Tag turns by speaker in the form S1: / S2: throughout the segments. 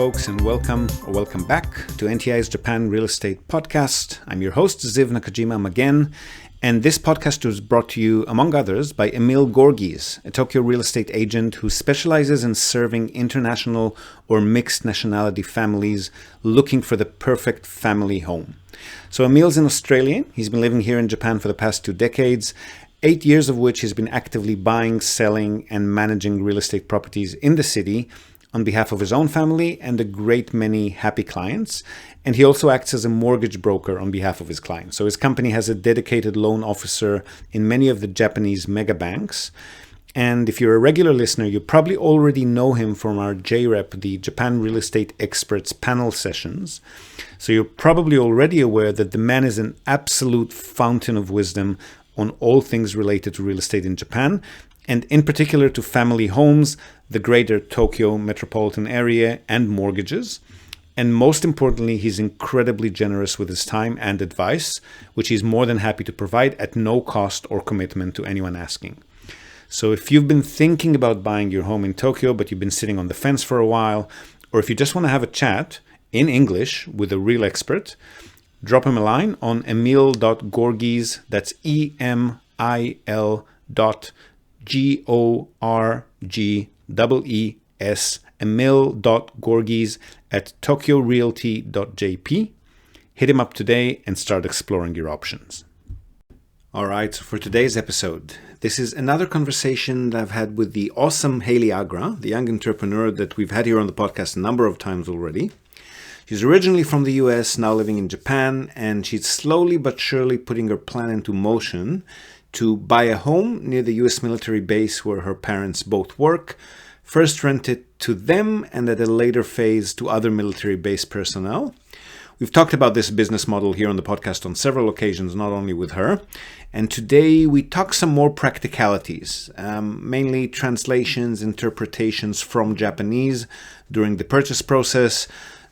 S1: folks, and welcome back to NTI's Japan Real Estate Podcast. I'm your host, Ziv Nakajima again, and this podcast was brought to you, among others, by Emil Gorgis, a Tokyo real estate agent who specializes in serving international or mixed nationality families looking for the perfect family home. So Emil's an Australian. He's been living here in Japan for the past 2 decades, 8 years of which he's been actively buying, selling, and managing real estate properties in the city on behalf of his own family and a great many happy clients. And he also acts as a mortgage broker on behalf of his clients. So his company has a dedicated loan officer in many of the Japanese mega banks. And if you're a regular listener, you probably already know him from our JREP, the Japan Real Estate Experts panel sessions. So you're probably already aware that the man is an absolute fountain of wisdom on all things related to real estate in Japan, and in particular to family homes, the greater Tokyo metropolitan area, and mortgages. And most importantly, he's incredibly generous with his time and advice, which he's more than happy to provide at no cost or commitment to anyone asking. So if you've been thinking about buying your home in Tokyo, but you've been sitting on the fence for a while, or if you just want to have a chat in English with a real expert, drop him a line on emil.gorgis, that's emil.gorges, emil.gorgis at tokyorealty.jp. Hit him up today and start exploring your options. All right, so for today's episode, this is another conversation that I've had with the awesome Haley Agra, the young entrepreneur that we've had here on the podcast a number of times already. She's originally from the US, now living in Japan, and she's slowly but surely putting her plan into motion to buy a home near the US military base where her parents both work, first rent it to them and at a later phase to other military base personnel. We've talked about this business model here on the podcast on several occasions, not only with her. And today we talk some more practicalities, mainly translations, interpretations from Japanese during the purchase process,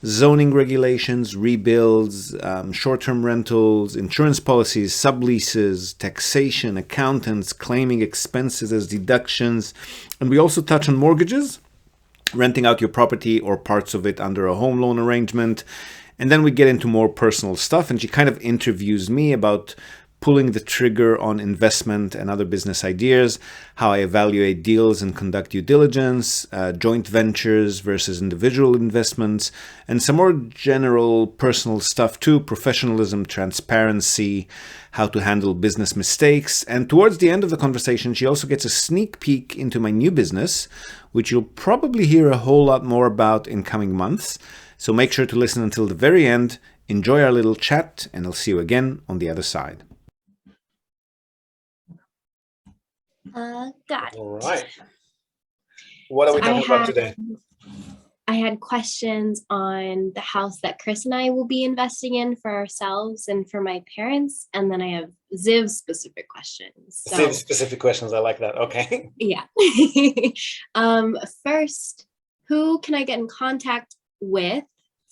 S1: zoning regulations, rebuilds, short-term rentals, insurance policies, subleases, taxation, accountants, claiming expenses as deductions. And we also touch on mortgages, renting out your property or parts of it under a home loan arrangement. And then we get into more personal stuff, and she kind of interviews me about pulling the trigger on investment and other business ideas, how I evaluate deals and conduct due diligence, joint ventures versus individual investments, and some more general personal stuff too, professionalism, transparency, how to handle business mistakes. And towards the end of the conversation, she also gets a sneak peek into my new business, which you'll probably hear a whole lot more about in coming months. So make sure to listen until the very end. Enjoy our little chat, and I'll see you again on the other side.
S2: Got it.
S1: All right. What are we talking about today?
S2: I had questions on the house that Chris and I will be investing in for ourselves and for my parents. And then I have Ziv specific questions.
S1: Ziv specific questions. I like that. Okay.
S2: Yeah. First, who can I get in contact with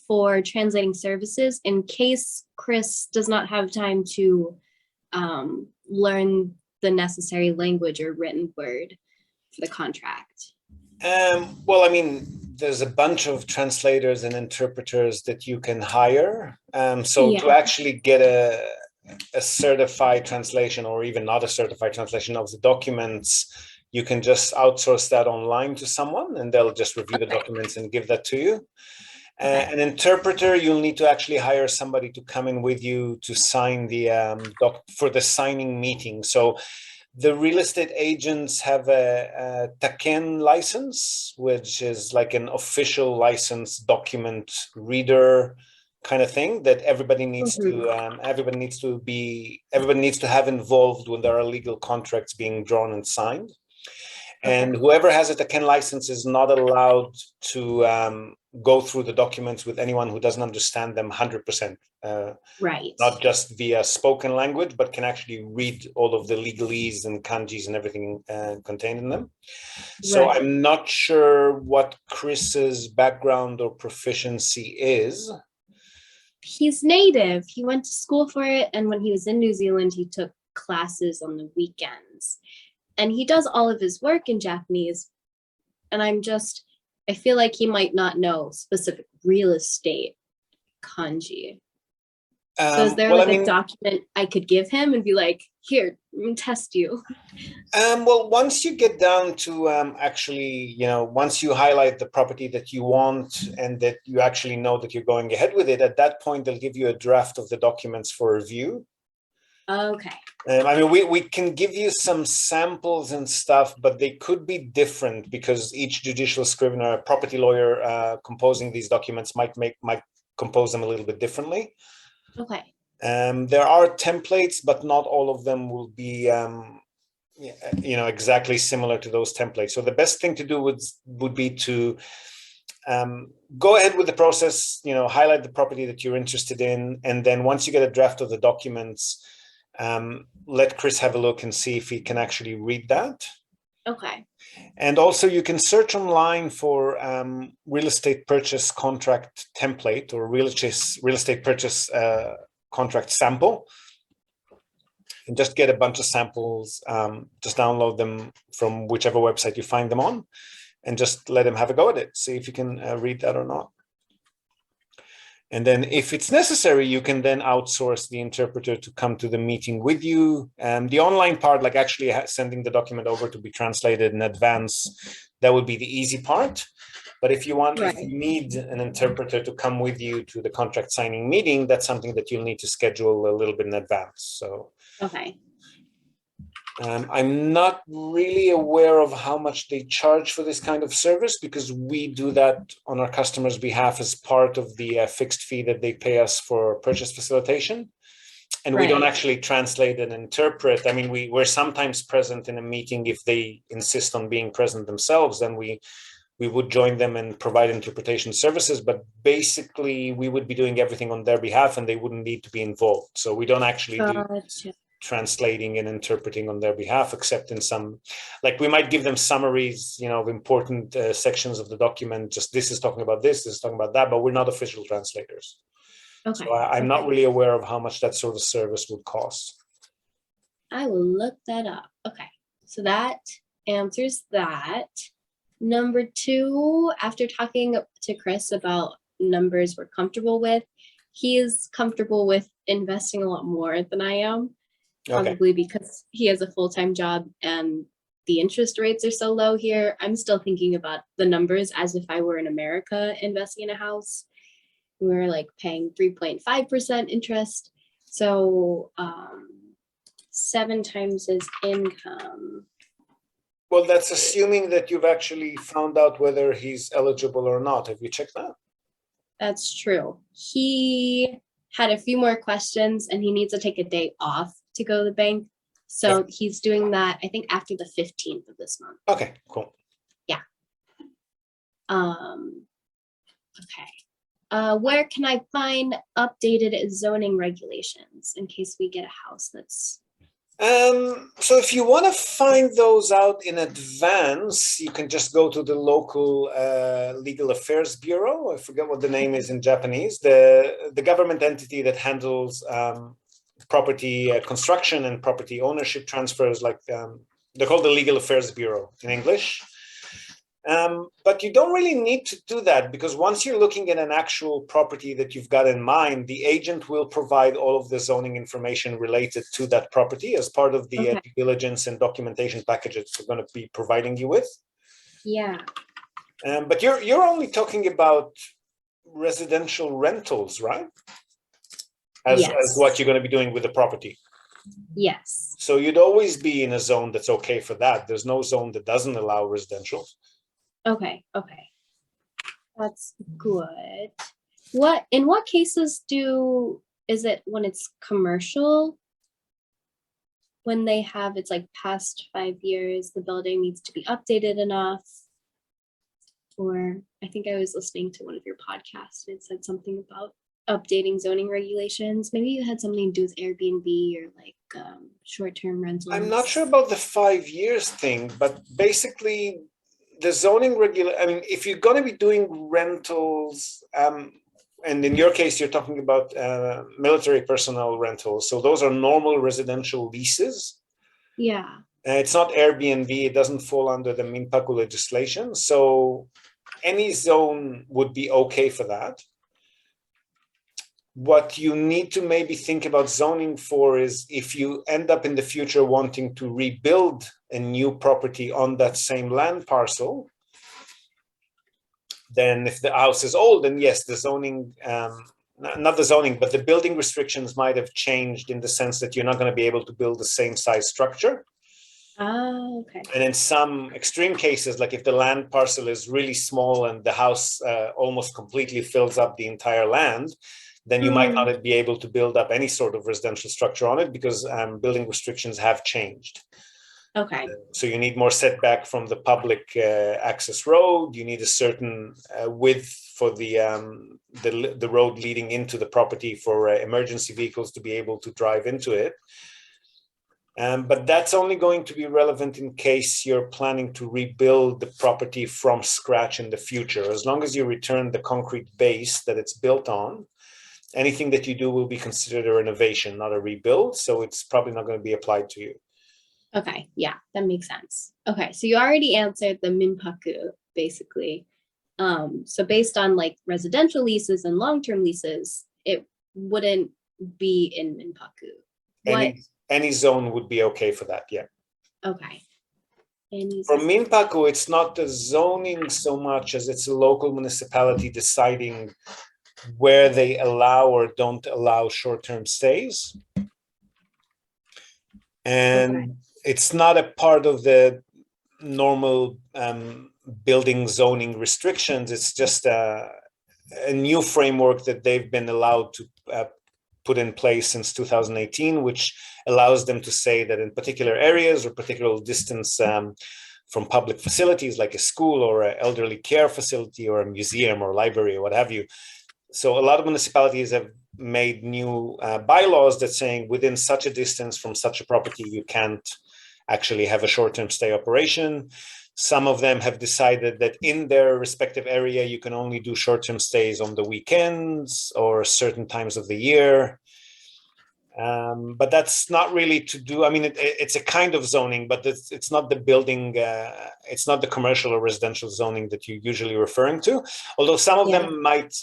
S2: for translating services in case Chris does not have time to learn the necessary language or written word for the contract?
S1: Well, I mean, there's a bunch of translators and interpreters that you can hire. To actually get a certified translation, or even not a certified translation of the documents, you can just outsource that online to someone, and they'll just review the documents and give that to you. An interpreter, you'll need to actually hire somebody to come in with you to sign the for the signing meeting. So the real estate agents have a Taken license, which is like an official license document reader kind of thing that everybody needs to have involved when there are legal contracts being drawn and signed. And whoever has a Taken license is not allowed to go through the documents with anyone who doesn't understand them 100%.
S2: Right.
S1: Not just via spoken language, but can actually read all of the legalese and kanjis and everything contained in them. So I'm not sure what Chris's background or proficiency is.
S2: He's native. He went to school for it. And when he was in New Zealand, he took classes on the weekends. And he does all of his work in Japanese. And I'm just I feel like he might not know specific real estate kanji. So is there
S1: Well,
S2: like
S1: I
S2: a
S1: mean,
S2: document I could give him and be like, here, test you?
S1: well, once you get down to actually, once you highlight the property that you want and that you actually know that you're going ahead with it, at that point, they'll give you a draft of the documents for review.
S2: Okay.
S1: I mean, we can give you some samples and stuff, but they could be different because each judicial scrivener, property lawyer composing these documents might compose them a little bit differently.
S2: Okay.
S1: There are templates, but not all of them will be exactly similar to those templates. So the best thing to do would be to go ahead with the process, highlight the property that you're interested in, and then once you get a draft of the documents, let Chris have a look and see if he can actually read that.
S2: Okay.
S1: And also you can search online for real estate purchase contract template or real estate purchase contract sample, and just get a bunch of samples, just download them from whichever website you find them on, and just let him have a go at it. See if you can read that or not. And then if it's necessary, you can then outsource the interpreter to come to the meeting with you. The online part, like actually sending the document over to be translated in advance, that would be the easy part. But if you need an interpreter to come with you to the contract signing meeting, that's something that you'll need to schedule a little bit in advance. So,
S2: okay.
S1: I'm not really aware of how much they charge for this kind of service because we do that on our customers' behalf as part of the fixed fee that they pay us for purchase facilitation. And we don't actually translate and interpret. I mean, we're sometimes present in a meeting if they insist on being present themselves, then we would join them and provide interpretation services, but basically we would be doing everything on their behalf and they wouldn't need to be involved. So we don't actually do translating and interpreting on their behalf, except in some, like we might give them summaries, of important sections of the document. Just this is talking about this is talking about that, but we're not official translators. Okay. So I'm not really aware of how much that sort of service would cost.
S2: I will look that up. Okay, so that answers that. Number 2, after talking to Chris about numbers we're comfortable with, he is comfortable with investing a lot more than I am. Probably because he has a full-time job and the interest rates are so low here. I'm still thinking about the numbers as if I were in America investing in a house. We're like paying 3.5% interest. So 7 times his income.
S1: Well, that's assuming that you've actually found out whether he's eligible or not. Have you checked that?
S2: That's true. He had a few more questions and he needs to take a day off to go to the bank. So he's doing that, I think, after the 15th of this month.
S1: Okay, cool.
S2: Yeah. Where can I find updated zoning regulations in case we get a house that's...
S1: So if you want to find those out in advance, you can just go to the local legal affairs bureau. I forget what the name is in Japanese. The government entity that handles property construction and property ownership transfers, like they're called the Legal Affairs Bureau in English. But you don't really need to do that because once you're looking at an actual property that you've got in mind, the agent will provide all of the zoning information related to that property as part of the due diligence and documentation packages they're going to be providing you with.
S2: Yeah.
S1: But you're only talking about residential rentals, right? As what you're going to be doing with the property.
S2: Yes.
S1: So you'd always be in a zone that's okay for that. There's no zone that doesn't allow residential.
S2: Okay. That's good. In what cases is it when it's commercial? When they have, it's like past 5 years, the building needs to be updated enough. Or I think I was listening to one of your podcasts and it said something about updating zoning regulations. Maybe it had something to do with Airbnb or like short-term rentals.
S1: I'm not sure about the 5 years thing, but basically the zoning if you're going to be doing rentals, and in your case, you're talking about military personnel rentals. So those are normal residential leases.
S2: Yeah.
S1: It's not Airbnb. It doesn't fall under the Minpaku legislation. So any zone would be okay for that. What you need to maybe think about zoning for is if you end up in the future wanting to rebuild a new property on that same land parcel, then if the house is old, then yes, the zoning, not the zoning, but the building restrictions might have changed in the sense that you're not going to be able to build the same size structure.
S2: Okay.
S1: And in some extreme cases, like if the land parcel is really small and the house almost completely fills up the entire land, then you might not be able to build up any sort of residential structure on it because building restrictions have changed.
S2: Okay.
S1: So you need more setback from the public access road. You need a certain width for the road leading into the property for emergency vehicles to be able to drive into it. But that's only going to be relevant in case you're planning to rebuild the property from scratch in the future. As long as you return the concrete base that it's built on, anything that you do will be considered a renovation, not a rebuild. So it's probably not going to be applied to you.
S2: Okay, yeah, that makes sense. Okay, so you already answered the Minpaku, basically. So based on like residential leases and long-term leases, it wouldn't be in Minpaku. What?
S1: Any zone would be okay for that, yeah.
S2: Okay.
S1: For Minpaku, it's not the zoning so much as it's a local municipality deciding where they allow or don't allow short-term stays. And it's not a part of the normal building zoning restrictions. It's just a new framework that they've been allowed to put in place since 2018, which allows them to say that in particular areas or particular distance from public facilities like a school or an elderly care facility or a museum or library or what have you. So a lot of municipalities have made new bylaws that saying within such a distance from such a property, you can't actually have a short-term stay operation. Some of them have decided that in their respective area, you can only do short-term stays on the weekends or certain times of the year. But that's not really to do. I mean, it's a kind of zoning, but it's not the building, it's not the commercial or residential zoning that you're usually referring to. Although some of them might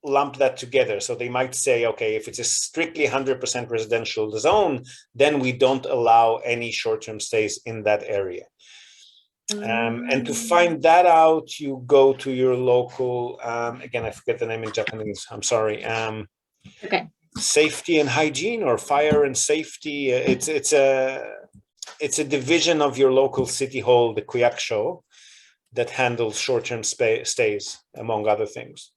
S1: lump that together. So they might say, okay, if it's a strictly 100% residential zone, then we don't allow any short-term stays in that area. And to find that out, you go to your local, again, I forget the name in Japanese, I'm sorry.
S2: Okay.
S1: Safety and hygiene or fire and safety. It's a division of your local city hall, the Kuyakusho, that handles short-term stays, among other things.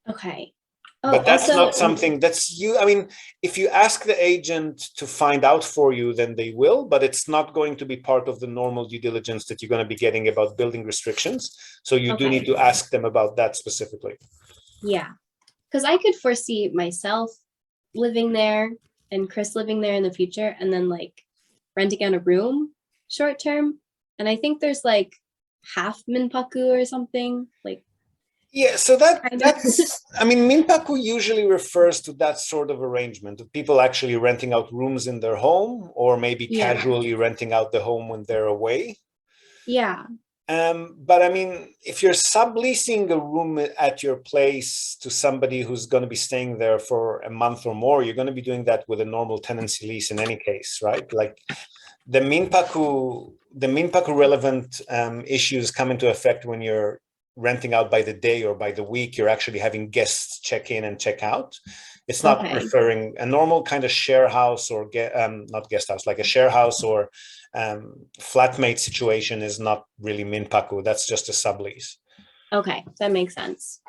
S2: Okay.
S1: But that's not something that's you. I mean, if you ask the agent to find out for you, then they will, but it's not going to be part of the normal due diligence that you're going to be getting about building restrictions. So you do need to ask them about that specifically.
S2: Yeah, because I could foresee myself living there and Chris living there in the future and then like renting out a room short term. And I think there's like half Minpaku or something like.
S1: Yeah, so that's, I mean, Minpaku usually refers to that sort of arrangement of people actually renting out rooms in their home or maybe casually renting out the home when they're away.
S2: Yeah.
S1: But I mean, if you're subleasing a room at your place to somebody who's going to be staying there for a month or more, you're going to be doing that with a normal tenancy lease in any case, right? Like the Minpaku relevant issues come into effect when you're renting out by the day or by the week. You're actually having guests check in and check out. It's not referring a normal kind of share house or not guest house, like a share house or flatmate situation is not really Minpaku. That's just a sublease.
S2: Okay, that makes sense.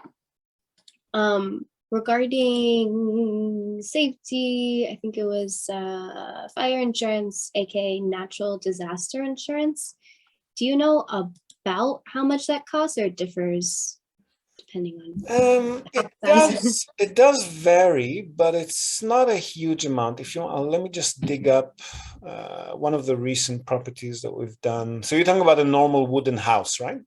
S2: Regarding safety, I think it was fire insurance, aka natural disaster insurance. Do you know about how much that costs, or it differs depending on?
S1: It does vary, but it's not a huge amount. If you want, let me just dig up one of the recent properties that we've done. So you're talking about a normal wooden house, right?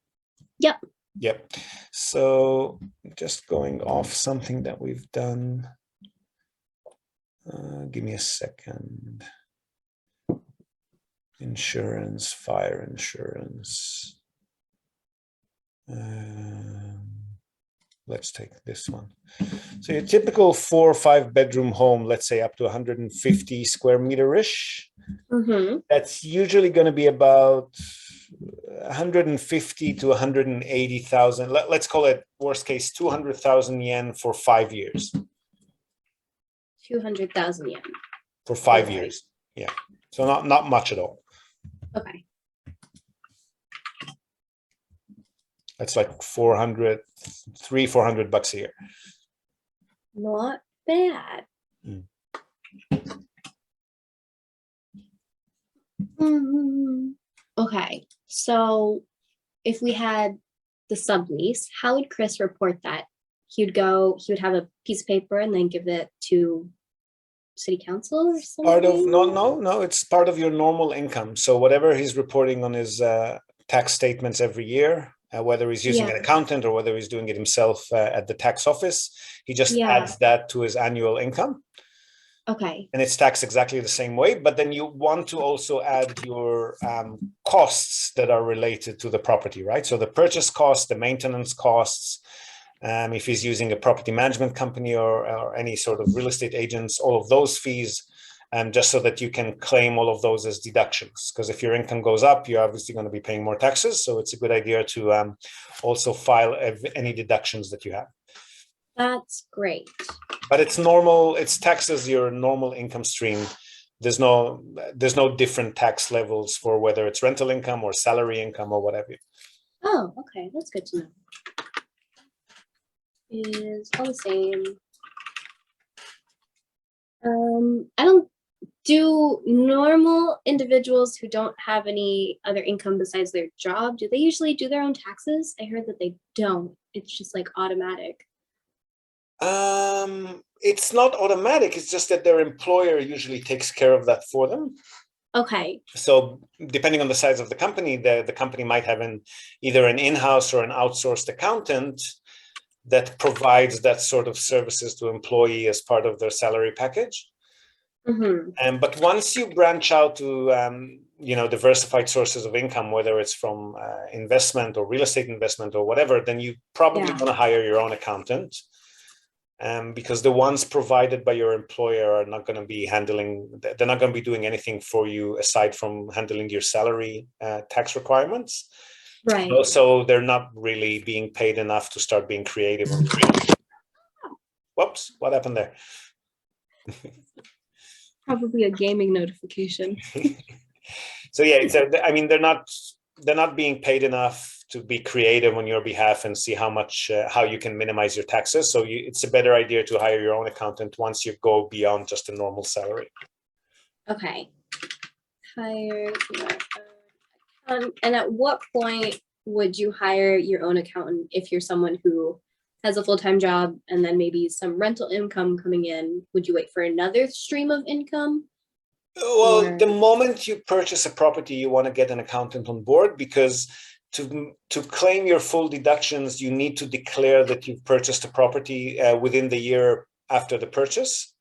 S2: Yep.
S1: Yep. So just going off something that we've done. Give me a second. Insurance, fire insurance. Let's take this one. So your typical 4 or 5 bedroom home, let's say up to 150 square meter-ish, that's usually going to be about 150 to 180,000. Let's call it worst case 200,000 yen for 5 years.
S2: 200,000 yen
S1: for 5 years. Yeah. So not much at all.
S2: Okay.
S1: That's like 400 $400 a year.
S2: Not bad. Okay. So if we had the sublease, how would Chris report that? He would have a piece of paper and then give it to city council or something?
S1: No, it's part of your normal income. So whatever he's reporting on his tax statements every year, whether he's using an accountant or whether he's doing it himself at the tax office, he just adds that to his annual income.
S2: Okay.
S1: And it's taxed exactly the same way. But then you want to also add your costs that are related to the property, right? So the purchase costs, the maintenance costs, if he's using a property management company or any sort of real estate agents, all of those fees, just so that you can claim all of those as deductions. Because if your income goes up, you're obviously going to be paying more taxes. So it's a good idea to also file any deductions that you have.
S2: That's great.
S1: But it's normal. It's taxed as your normal income stream. There's no different tax levels for whether it's rental income or salary income or whatever.
S2: Oh, okay. That's good to know. Is all the same. Do normal individuals who don't have any other income besides their job, do they usually do their own taxes? I heard that they don't. It's just like automatic.
S1: It's not automatic. It's just that their employer usually takes care of that for them.
S2: Okay.
S1: So depending on the size of the company, the company might have either an in-house or an outsourced accountant that provides that sort of services to employee as part of their salary package. But once you branch out to diversified sources of income, whether it's from investment or real estate investment or whatever, then you probably want to hire your own accountant. Because the ones provided by your employer are not going to be they're not going to be doing anything for you aside from handling your salary tax requirements.
S2: Right.
S1: Also, they're not really being paid enough to start being creative. Whoops, what happened there?
S2: Probably a gaming notification.
S1: So yeah, they're not being paid enough to be creative on your behalf and see how you can minimize your taxes. So it's a better idea to hire your own accountant once you go beyond just a normal salary.
S2: Okay. Hire your own. And at what point would you hire your own accountant if you're someone who has a full-time job and then maybe some rental income coming in? Would you wait for another stream of income?
S1: Well, the moment you purchase a property, you want to get an accountant on board, because to claim your full deductions, you need to declare that you've purchased a property within the year after the purchase.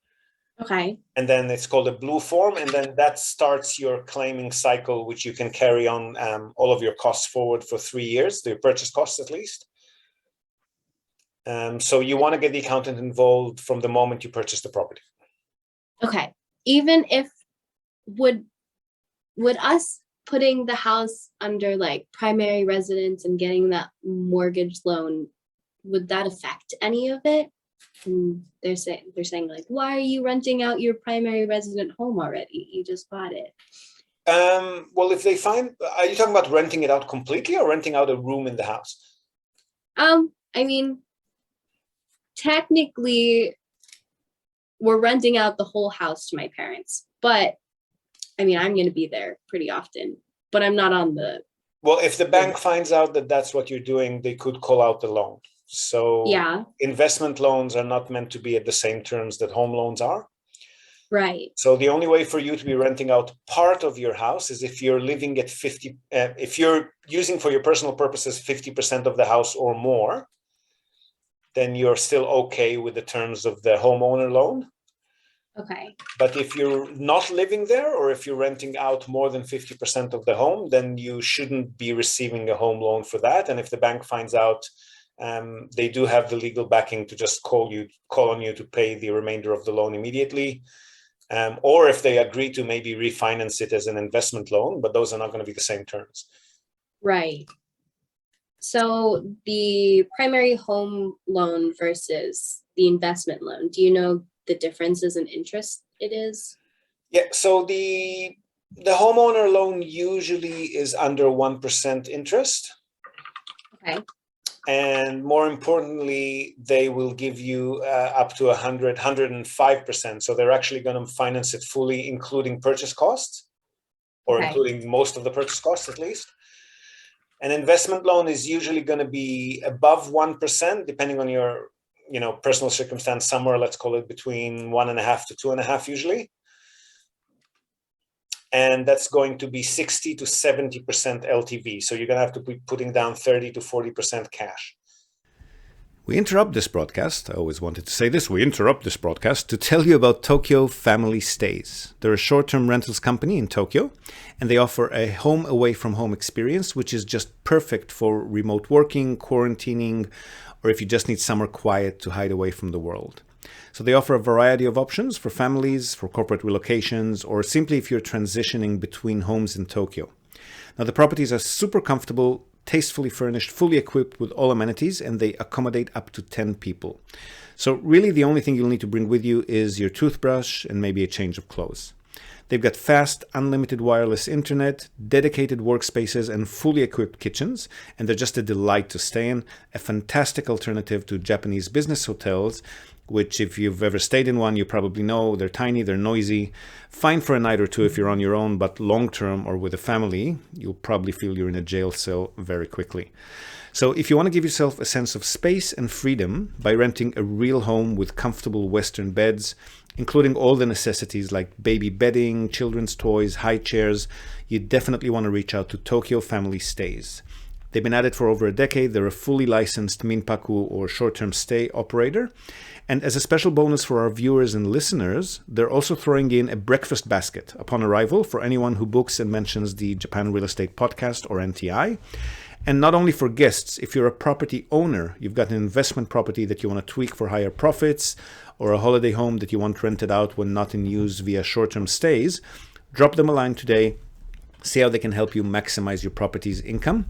S2: Okay.
S1: And then it's called a blue form, and then that starts your claiming cycle, which you can carry on all of your costs forward for 3 years, the purchase costs at least. So you want to get the accountant involved from the moment you purchase the property.
S2: Okay. Even if would us putting the house under like primary residence and getting that mortgage loan, would that affect any of it? And they're saying like, why are you renting out your primary resident home already? You just bought it.
S1: Well, if they are you talking about renting it out completely or renting out a room in the house?
S2: I mean, technically we're renting out the whole house to my parents, but I mean, I'm going to be there pretty often, but I'm not on the...
S1: Well, if the bank finds out that that's what you're doing, they could call out the loan. So investment loans are not meant to be at the same terms that home loans are.
S2: Right.
S1: So the only way for you to be renting out part of your house is if you're living at 50, if you're using for your personal purposes 50% of the house or more, then you're still okay with the terms of the homeowner loan.
S2: Okay.
S1: But if you're not living there, or if you're renting out more than 50% of the home, then you shouldn't be receiving a home loan for that. And if the bank finds out, they do have the legal backing to just call on you to pay the remainder of the loan immediately. Or if they agree to maybe refinance it as an investment loan, but those are not going to be the same terms.
S2: Right. So the primary home loan versus the investment loan, do you know the differences in interest it is?
S1: Yeah, so the homeowner loan usually is under 1% interest.
S2: Okay.
S1: And more importantly, they will give you up to 105%. So they're actually going to finance it fully, including purchase costs, or
S2: Okay.
S1: including most of the purchase costs at least. An investment loan is usually going to be above 1%, depending on your personal circumstance, somewhere, let's call it between 1.5 to 2.5 usually. And that's going to be 60 to 70% LTV. So you're going to have to be putting down 30 to 40% cash. We interrupt this broadcast. I always wanted to say this. We interrupt this broadcast to tell you about Tokyo Family Stays. They're a short-term rentals company in Tokyo, and they offer a home away from home experience, which is just perfect for remote working, quarantining, or if you just need somewhere quiet to hide away from the world. So they offer a variety of options for families, for corporate relocations, or simply if you're transitioning between homes in Tokyo. Now, the properties are super comfortable, tastefully furnished, fully equipped with all amenities, and they accommodate up to 10 people. So really the only thing you'll need to bring with you is your toothbrush and maybe a change of clothes. They've got fast, unlimited wireless internet, dedicated workspaces, and fully equipped kitchens, and they're just a delight to stay in, a fantastic alternative to Japanese business hotels, which if you've ever stayed in one, you probably know they're tiny, they're noisy, fine for a night or two if you're on your own, but long-term or with a family, you'll probably feel you're in a jail cell very quickly. So if you want to give yourself a sense of space and freedom by renting a real home with comfortable Western beds, including all the necessities like baby bedding, children's toys, high chairs, you definitely want to reach out to Tokyo Family Stays. They've been at it for over a decade. They're a fully licensed Minpaku or short-term stay operator. And as a special bonus for our viewers and listeners, they're also throwing in a breakfast basket upon arrival for anyone who books and mentions the Japan Real Estate Podcast or NTI. And not only for guests, if you're a property owner, you've got an investment property that you want to tweak for higher profits, or a holiday home that you want rented out when not in use via short-term stays, drop them a line today. See how they can help you maximize your property's income.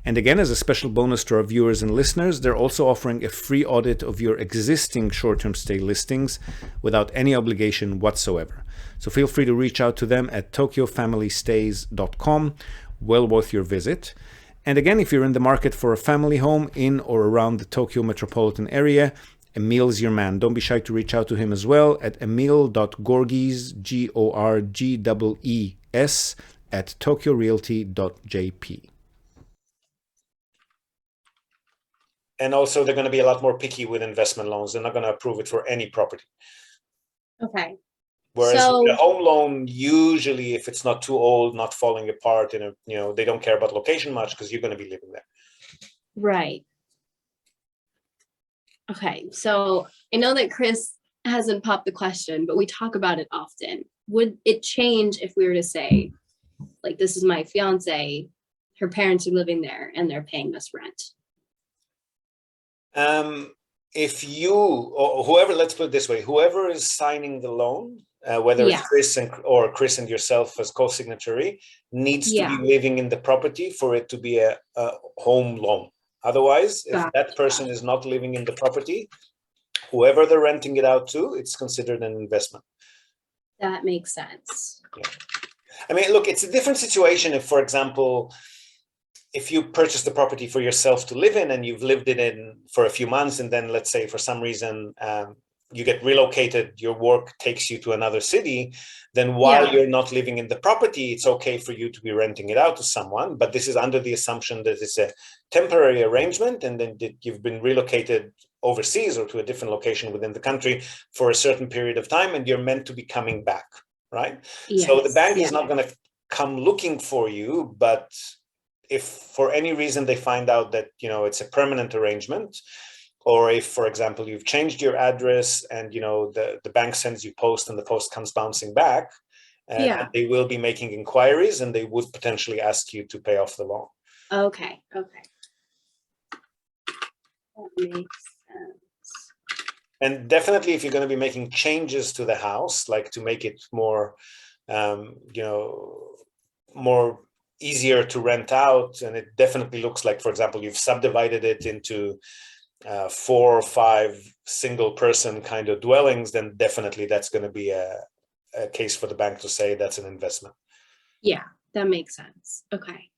S1: And again, as a special bonus to our viewers and listeners, they're also offering a free audit of your existing short-term stay listings without any obligation whatsoever. So feel free to reach out to them at tokyofamilystays.com. Well worth your visit. And again, if you're in the market for a family home in or around the Tokyo metropolitan area, Emil's your man. Don't be shy to reach out to him as well at emil.gorgies, Gorgees, at tokyorealty.jp. And also, they're going to be a lot more picky with investment loans. They're not going to approve it for any property.
S2: Okay.
S1: Whereas the home loan, usually, if it's not too old, not falling apart, they don't care about location much because you're going to be living there.
S2: Right. Okay. So I know that Chris hasn't popped the question, but we talk about it often. Would it change if we were to say, like, this is my fiance, her parents are living there, and they're paying us rent?
S1: If you or whoever, let's put it this way, whoever is signing the loan, whether it's Chris and yourself as co-signatory, needs to be living in the property for it to be a home loan. Otherwise, if that person is not living in the property, whoever they're renting it out to, it's considered an investment.
S2: That makes sense.
S1: Yeah. I mean, look, it's a different situation if, for example, if you purchase the property for yourself to live in and you've lived it in for a few months, and then let's say for some reason you get relocated, your work takes you to another city, then while you're not living in the property, it's okay for you to be renting it out to someone. But this is under the assumption that it's a temporary arrangement and then you've been relocated overseas or to a different location within the country for a certain period of time and you're meant to be coming back, right? Yes. So the bank is not going to come looking for you, but if for any reason they find out that, it's a permanent arrangement, or if, for example, you've changed your address and the bank sends you post and the post comes bouncing back,
S2: Yeah.
S1: they will be making inquiries and they would potentially ask you to pay off the loan.
S2: Okay. Okay. That makes sense.
S1: And definitely, if you're going to be making changes to the house, like to make it more, more easier to rent out, and it definitely looks like, for example, you've subdivided it into 4 or 5 single person kind of dwellings, then definitely that's going to be a case for the bank to say that's an investment.
S2: Yeah, that makes sense. Okay.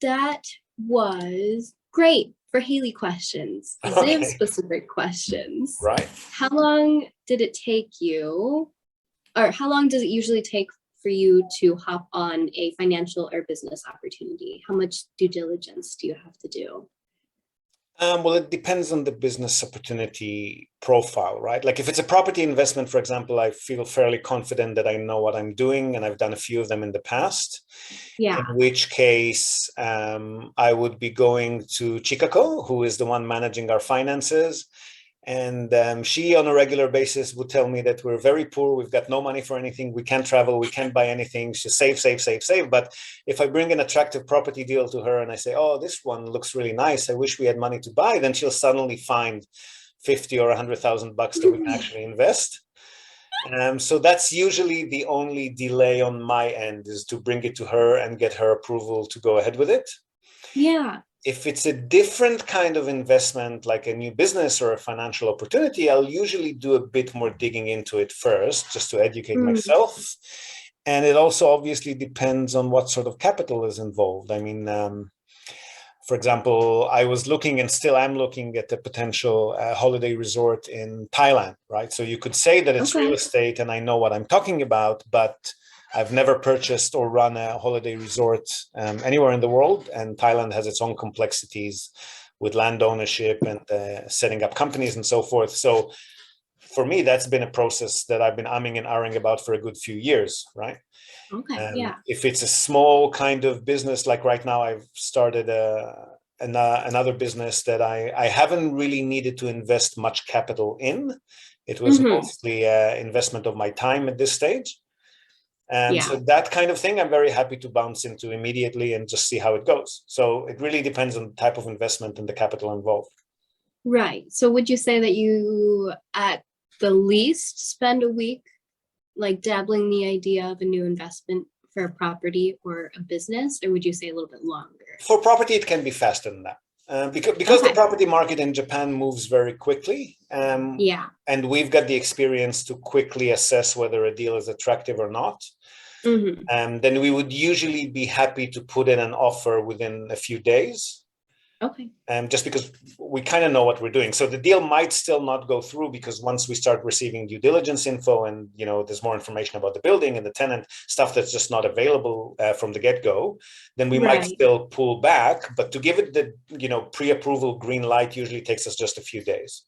S2: That was great for Haley questions.
S1: Okay.
S2: Ziv specific questions.
S1: Right.
S2: How long did it take you, or how long does it usually take for you to hop on a financial or business opportunity? How much due diligence do you have to do?
S1: Well, it depends on the business opportunity profile, right? Like if it's a property investment, for example, I feel fairly confident that I know what I'm doing, and I've done a few of them in the past.
S2: Yeah.
S1: In which case, I would be going to Chikako, who is the one managing our finances. And she, on a regular basis, would tell me that we're very poor. We've got no money for anything. We can't travel. We can't buy anything. She save, save, save, save. But if I bring an attractive property deal to her and I say, oh, this one looks really nice, I wish we had money to buy, then she'll suddenly find 50 or $100,000 that we can actually invest. So that's usually the only delay on my end, is to bring it to her and get her approval to go ahead with it.
S2: Yeah.
S1: If it's a different kind of investment, like a new business or a financial opportunity, I'll usually do a bit more digging into it first, just to educate myself. And it also obviously depends on what sort of capital is involved. I mean, for example, I was looking and still am looking at a potential holiday resort in Thailand, right? So you could say that it's real estate and I know what I'm talking about, but I've never purchased or run a holiday resort anywhere in the world. And Thailand has its own complexities with land ownership and setting up companies and so forth. So for me, that's been a process that I've been umming and ahhing about for a good few years, right?
S2: Okay. Yeah.
S1: If it's a small kind of business, like right now, I've started another business that I haven't really needed to invest much capital in. It was mostly investment of my time at this stage. So that kind of thing, I'm very happy to bounce into immediately and just see how it goes. So it really depends on the type of investment and the capital involved.
S2: Right. So would you say that you at the least spend a week like dabbling the idea of a new investment for a property or a business, or would you say a little bit longer?
S1: For property, it can be faster than that. Because the property market in Japan moves very quickly. And we've got the experience to quickly assess whether a deal is attractive or not. Then we would usually be happy to put in an offer within a few days.
S2: Okay.
S1: Just because we kind of know what we're doing. So the deal might still not go through, because once we start receiving due diligence info and, there's more information about the building and the tenant, stuff that's just not available from the get-go, then we might still pull back. But to give it the, pre-approval green light usually takes us just a few days.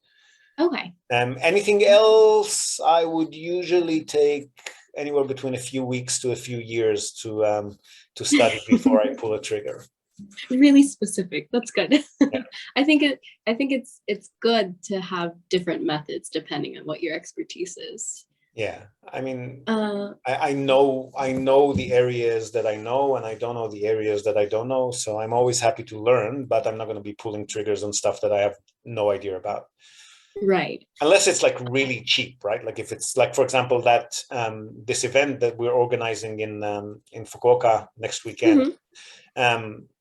S2: Okay.
S1: Anything else, I would usually take anywhere between a few weeks to a few years to study before I pull a trigger.
S2: Really specific. That's good. Yeah. I think it's good to have different methods depending on what your expertise is.
S1: Yeah, I mean, I know the areas that I know, and I don't know the areas that I don't know. So I'm always happy to learn, but I'm not going to be pulling triggers on stuff that I have no idea about.
S2: Right.
S1: Unless it's like really cheap, right? Like if it's like, for example, that this event that we're organizing in Fukuoka next weekend.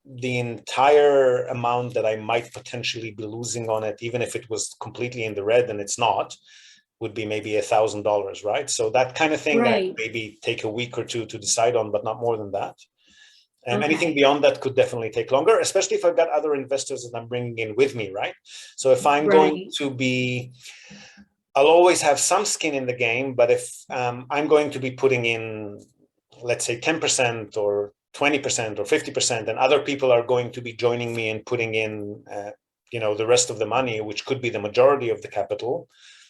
S1: The entire amount that I might potentially be losing on it, even if it was completely in the red, and it's not, would be maybe $1,000, right? So that kind of thing, I maybe take a week or two to decide on, but not more than that. Anything beyond that could definitely take longer, especially if I've got other investors that I'm bringing in with me, right? So if I'm going to be, I'll always have some skin in the game, but if I'm going to be putting in, let's say 10% or 20% or 50%, and other people are going to be joining me and putting in, the rest of the money, which could be the majority of the capital,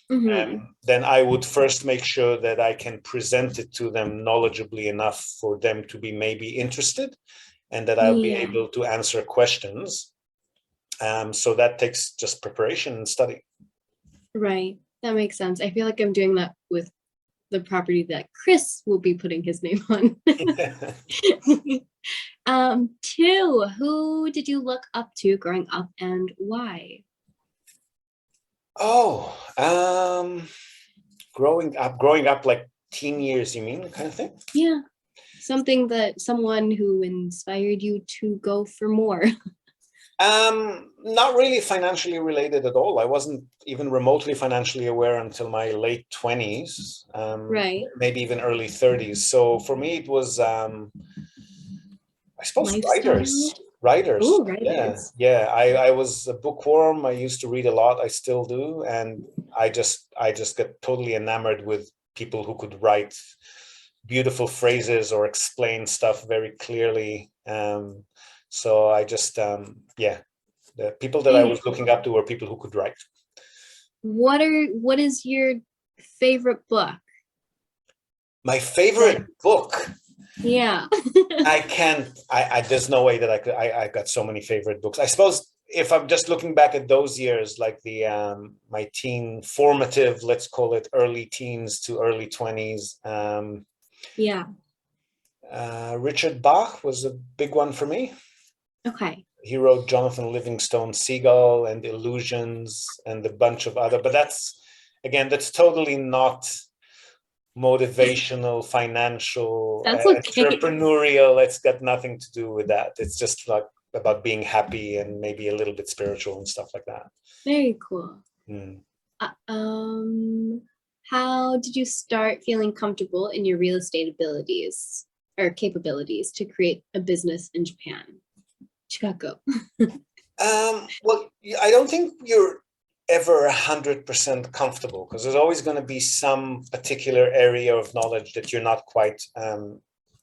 S1: then I would first make sure that I can present it to them knowledgeably enough for them to be maybe interested, and that I'll be able to answer questions. So that takes just preparation and study.
S2: Right. That makes sense. I feel like I'm doing that with the property that Chris will be putting his name on. Two, who did you look up to growing up and why?
S1: Oh, growing up like teen years, you mean, kind of thing?
S2: Yeah. Someone who inspired you to go for more.
S1: Not really financially related at all. I wasn't even remotely financially aware until my late 20s,
S2: Right.
S1: maybe even early 30s. So for me, it was, I suppose,
S2: Lifestyle.
S1: writers.
S2: Oh,
S1: Yeah,
S2: writers.
S1: yeah. I was a bookworm. I used to read a lot. I still do, and I just get totally enamored with people who could write beautiful phrases or explain stuff very clearly. So I just, yeah, the people that I
S2: Very
S1: was looking
S2: cool.
S1: up to were people who could write.
S2: What is your favorite book?
S1: My
S2: That
S1: favorite book.
S2: yeah.
S1: I can't. There's no way that I could. I got so many favorite books. I suppose if I'm just looking back at those years, like the my teen formative, let's call it early teens to early 20s.
S2: Yeah.
S1: Richard Bach was a big one for me.
S2: Okay.
S1: He wrote Jonathan Livingstone Seagull and Illusions and a bunch of other. But that's totally not motivational, financial,
S2: That's okay.
S1: entrepreneurial. It's got nothing to do with that. It's just like about being happy and maybe a little bit spiritual and stuff like that.
S2: Very cool.
S1: Mm.
S2: Uh, um, how did you start feeling comfortable in your real estate abilities or capabilities to create a business in Japan? Chicago.
S1: Well, I don't think you're ever 100% comfortable because there's always going to be some particular area of knowledge that you're not quite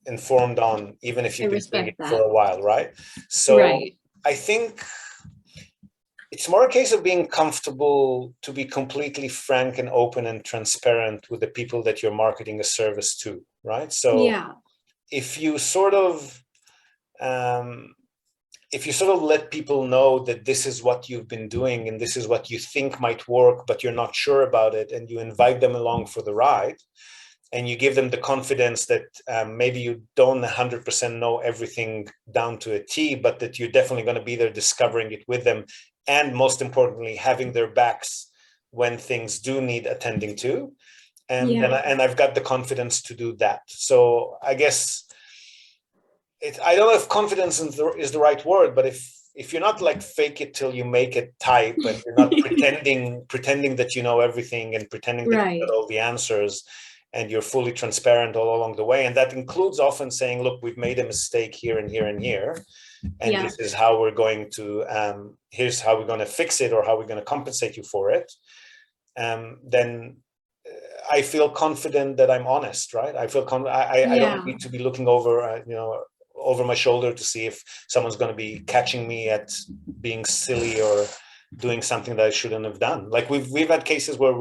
S1: informed on, even if
S2: I
S1: you've been doing
S2: respect
S1: it for
S2: that.
S1: a while, right? So
S2: Right.
S1: I think it's more a case of being comfortable to be completely frank and open and transparent with the people that you're marketing a service to, right? So
S2: Yeah.
S1: if you sort of um, let people know that this is what you've been doing and this is what you think might work, but you're not sure about it, and you invite them along for the ride, and you give them the confidence that maybe you don't 100% know everything down to a T, but that you're definitely going to be there discovering it with them, and most importantly, having their backs when things do need attending to.
S2: Yeah.
S1: And I've got the confidence to do that. So I guess I don't know if confidence is the right word, but if you're not like fake it till you make it type, and you're not pretending that you know everything and pretending that you've got
S2: Right.
S1: all the answers, and you're fully transparent all along the way, and that includes often saying, look, we've made a mistake here and here and here, and
S2: Yeah.
S1: this is how we're going to here's how we're going to fix it, or how we're going to compensate you for it. Then I feel confident that I'm honest, right? I don't
S2: Yeah.
S1: need to be looking over, over my shoulder to see if someone's going to be catching me at being silly or doing something that I shouldn't have done. Like we've had cases where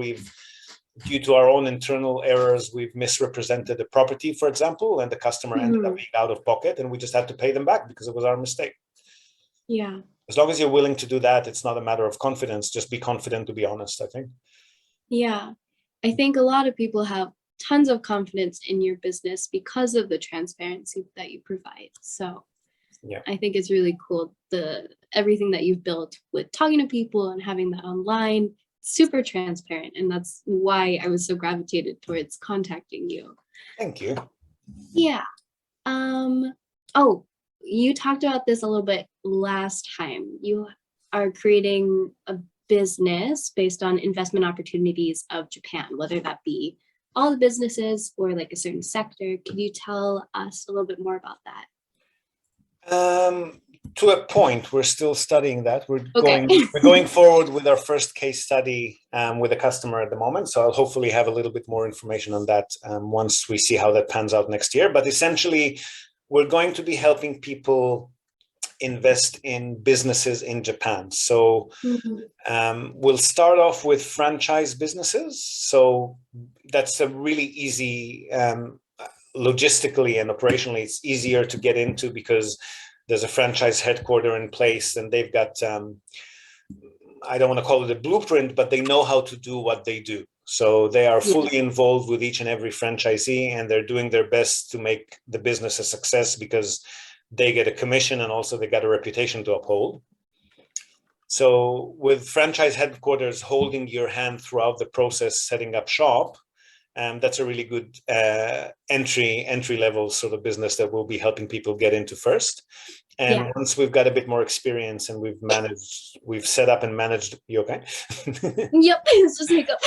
S1: due to our own internal errors, we've misrepresented a property, for example, and the customer ended up
S2: Mhm.
S1: being out of pocket, and we just had to pay them back because it was our mistake.
S2: Yeah.
S1: As long as you're willing to do that, it's not a matter of confidence. Just be confident to be honest, I think.
S2: Yeah. I think a lot of people have tons of confidence in your business because of the transparency that you provide. So
S1: Yeah.
S2: I think it's really cool everything that you've built with talking to people and having that online, super transparent. And that's why I was so gravitated towards contacting you.
S1: Thank you.
S2: Yeah. Oh, you talked about this a little bit last time. You are creating a business based on investment opportunities of Japan, whether that be all the businesses or like a certain sector. Can you tell us a little bit more about that?
S1: To a point, we're still studying that.
S2: Okay.
S1: We're going forward with our first case study with a customer at the moment. So I'll hopefully have a little bit more information on that once we see how that pans out next year. But essentially, we're going to be helping people invest in businesses in Japan. So
S2: Mhm.
S1: we'll start off with franchise businesses. So that's a really easy, logistically and operationally, it's easier to get into because there's a franchise headquarter in place, and they've got, I don't want to call it a blueprint, but they know how to do what they do. So they are fully involved with each and every franchisee, and they're doing their best to make the business a success because they get a commission and also they got a reputation to uphold. So with franchise headquarters holding your hand throughout the process, setting up shop, that's a really good entry level sort of business that we'll be helping people get into first. And once we've got a bit more experience and we've set up and managed, you okay?
S2: Yep, it's just hiccup.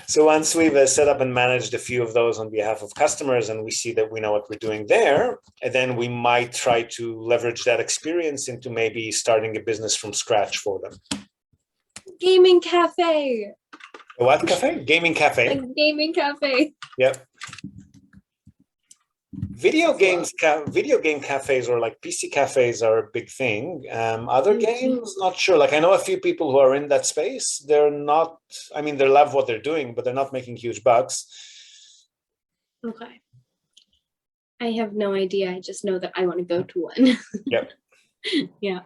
S1: So once we've set up and managed a few of those on behalf of customers, and we see that we know what we're doing there, and then we might try to leverage that experience into maybe starting a business from scratch for them.
S2: Gaming cafe.
S1: What cafe? Gaming cafe.
S2: A gaming cafe.
S1: Yep. Video game cafes or like PC cafes are a big thing. Other games, not sure. Like I know a few people who are in that space. They're not, I mean, they love what they're doing, but they're not making huge bucks.
S2: Okay. I have no idea. I just know that I want to go to one.
S1: Yep.
S2: Yeah.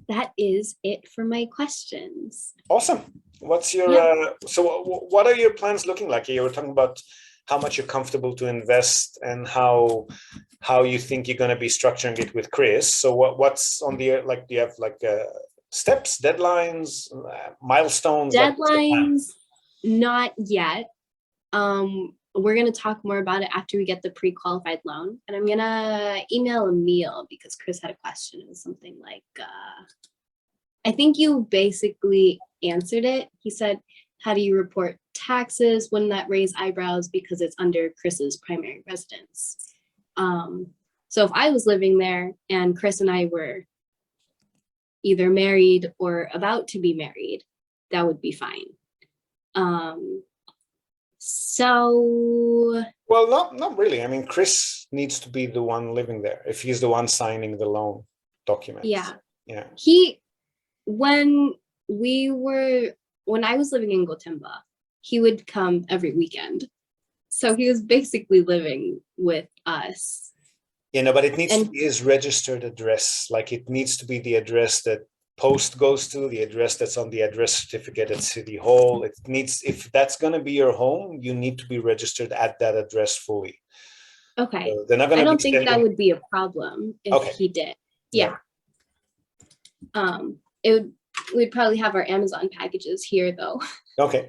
S2: That is it for my questions.
S1: Awesome. What's your, so what are your plans looking like? You were talking about how much you're comfortable to invest and how you think you're going to be structuring it with Chris. So what's on the, like, do you have like steps, deadlines, milestones?
S2: Deadlines, not yet. We're going to talk more about it after we get the pre-qualified loan. And I'm going to email Emil because Chris had a question. It was something like, I think you basically answered it. He said, how do you report taxes? Wouldn't that raise eyebrows because it's under Chris's primary residence? So if I was living there and Chris and I were either married or about to be married, that would be fine. So
S1: well, not really. I mean, Chris needs to be the one living there if he's the one signing the loan documents. Yeah. When I was living in Gotemba, he would come every weekend. So he was basically living with us. Yeah, no, but it needs to be his registered address. Like it needs to be the address that post goes to, the address that's on the address certificate at City Hall. It needs, if that's going to be your home, you need to be registered at that address fully.
S2: Okay.
S1: So they're not going
S2: I don't think that would be a problem if he did. Yeah. We'd probably have our Amazon packages here though.
S1: Okay.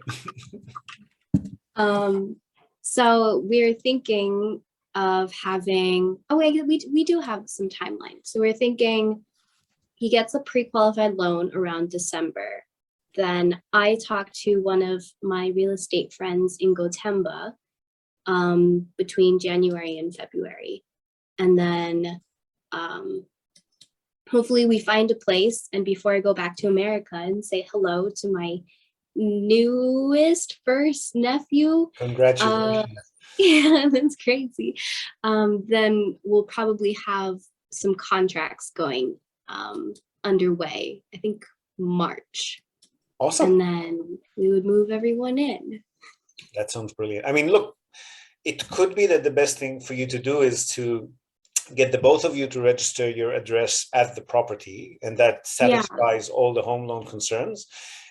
S2: So we're thinking of having, we do have some timeline. So we're thinking he gets a pre-qualified loan around December. Then I talked to one of my real estate friends in Gotemba between January and February. And then hopefully we find a place, and before I go back to America and say hello to my newest first nephew.
S1: Congratulations.
S2: Yeah, that's crazy. Then we'll probably have some contracts going underway, I think March.
S1: Awesome.
S2: And then we would move everyone in.
S1: That sounds brilliant. I mean, look, it could be that the best thing for you to do is to get the both of you to register your address at the property, and that satisfies all the home loan concerns.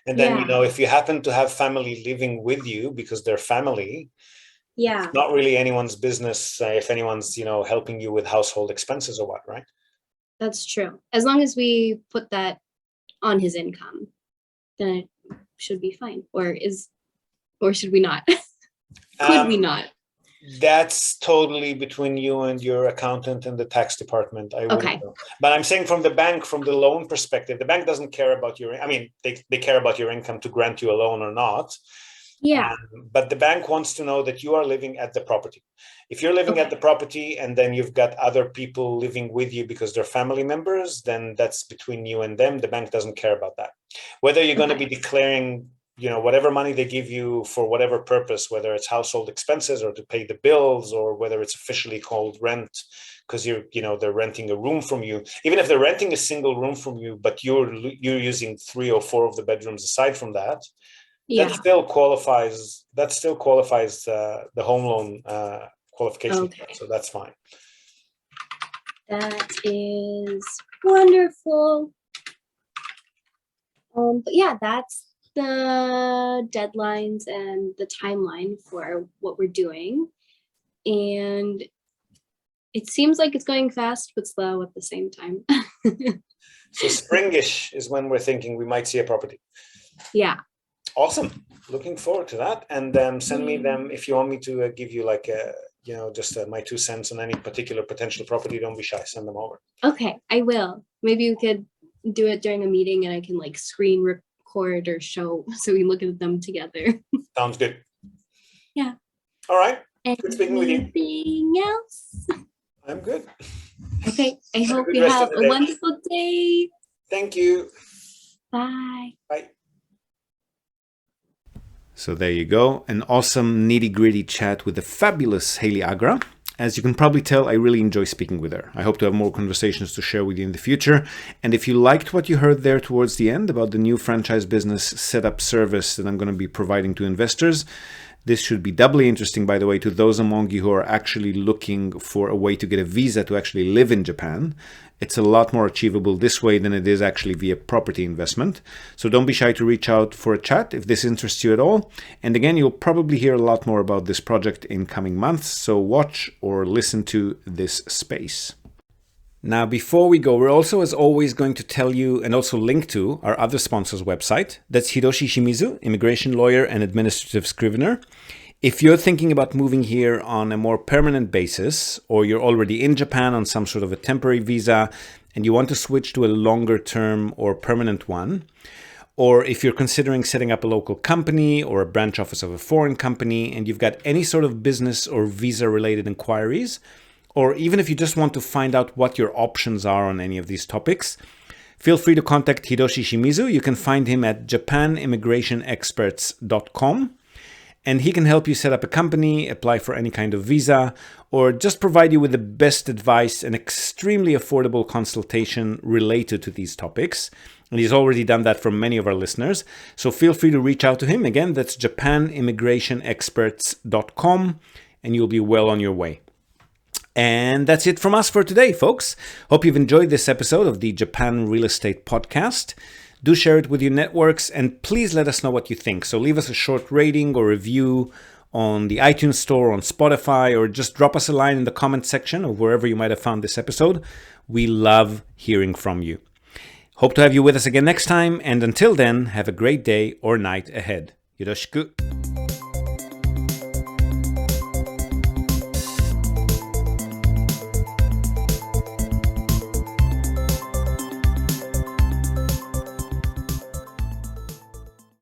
S1: And then, you know, if you happen to have family living with you because they're family, it's not really anyone's business if anyone's, you know, helping you with household expenses or what, right?
S2: That's true. As long as we put that on his income, then it should be fine. Or should we not? Could we not?
S1: That's totally between you and your accountant and the tax department. I wouldn't know. But I'm saying from the bank, from the loan perspective, the bank doesn't care about your, I mean, they care about your income to grant you a loan or not.
S2: Yeah.
S1: But the bank wants to know that you are living at the property. If you're living at the property and then you've got other people living with you because they're family members, then that's between you and them. The bank doesn't care about that. Whether you're going to be declaring, you know, whatever money they give you for whatever purpose, whether it's household expenses or to pay the bills, or whether it's officially called rent because they're renting a room from you. Even if they're renting a single room from you, but you're using 3 or 4 of the bedrooms aside from that, that still qualifies. The home loan qualification. So that's fine.
S2: That is wonderful. But yeah, that's the deadlines and the timeline for what we're doing. And it seems like it's going fast but slow at the same time.
S1: So springish is when we're thinking we might see a property.
S2: Yeah.
S1: Awesome. Looking forward to that. And send me them if you want me to give you like just my 2 cents on any particular potential property. Don't be shy. Send them over.
S2: Okay, I will. Maybe we could do it during a meeting and I can like screen record or show so we can look at them together.
S1: Sounds good.
S2: Yeah.
S1: All right. Good speaking with you.
S2: Anything else?
S1: I'm good.
S2: Okay. I hope you have a wonderful day.
S1: Thank you.
S2: Bye.
S1: Bye. So there you go. An awesome nitty-gritty chat with the fabulous Haley Agra. As you can probably tell, I really enjoy speaking with her. I hope to have more conversations to share with you in the future. And if you liked what you heard there towards the end about the new franchise business setup service that I'm going to be providing to investors, this should be doubly interesting, by the way, to those among you who are actually looking for a way to get a visa to actually live in Japan. It's a lot more achievable this way than it is actually via property investment. So don't be shy to reach out for a chat if this interests you at all. And again, you'll probably hear a lot more about this project in coming months. So watch or listen to this space. Now, before we go, we're also, as always, going to tell you and also link to our other sponsor's website. That's Hiroshi Shimizu, immigration lawyer and administrative scrivener. If you're thinking about moving here on a more permanent basis, or you're already in Japan on some sort of a temporary visa and you want to switch to a longer term or permanent one, or if you're considering setting up a local company or a branch office of a foreign company and you've got any sort of business or visa related inquiries, or even if you just want to find out what your options are on any of these topics, feel free to contact Hiroshi Shimizu. You can find him at japanimmigrationexperts.com. And he can help you set up a company, apply for any kind of visa, or just provide you with the best advice and extremely affordable consultation related to these topics. And he's already done that for many of our listeners. So feel free to reach out to him. Again, that's japanimmigrationexperts.com, and you'll be well on your way. And that's it from us for today, folks. Hope you've enjoyed this episode of the Japan Real Estate Podcast. Do share it with your networks, and please let us know what you think. So leave us a short rating or review on the iTunes Store, on Spotify, or just drop us a line in the comment section of wherever you might have found this episode. We love hearing from you. Hope to have you with us again next time, and until then, have a great day or night ahead. Yoroshiku.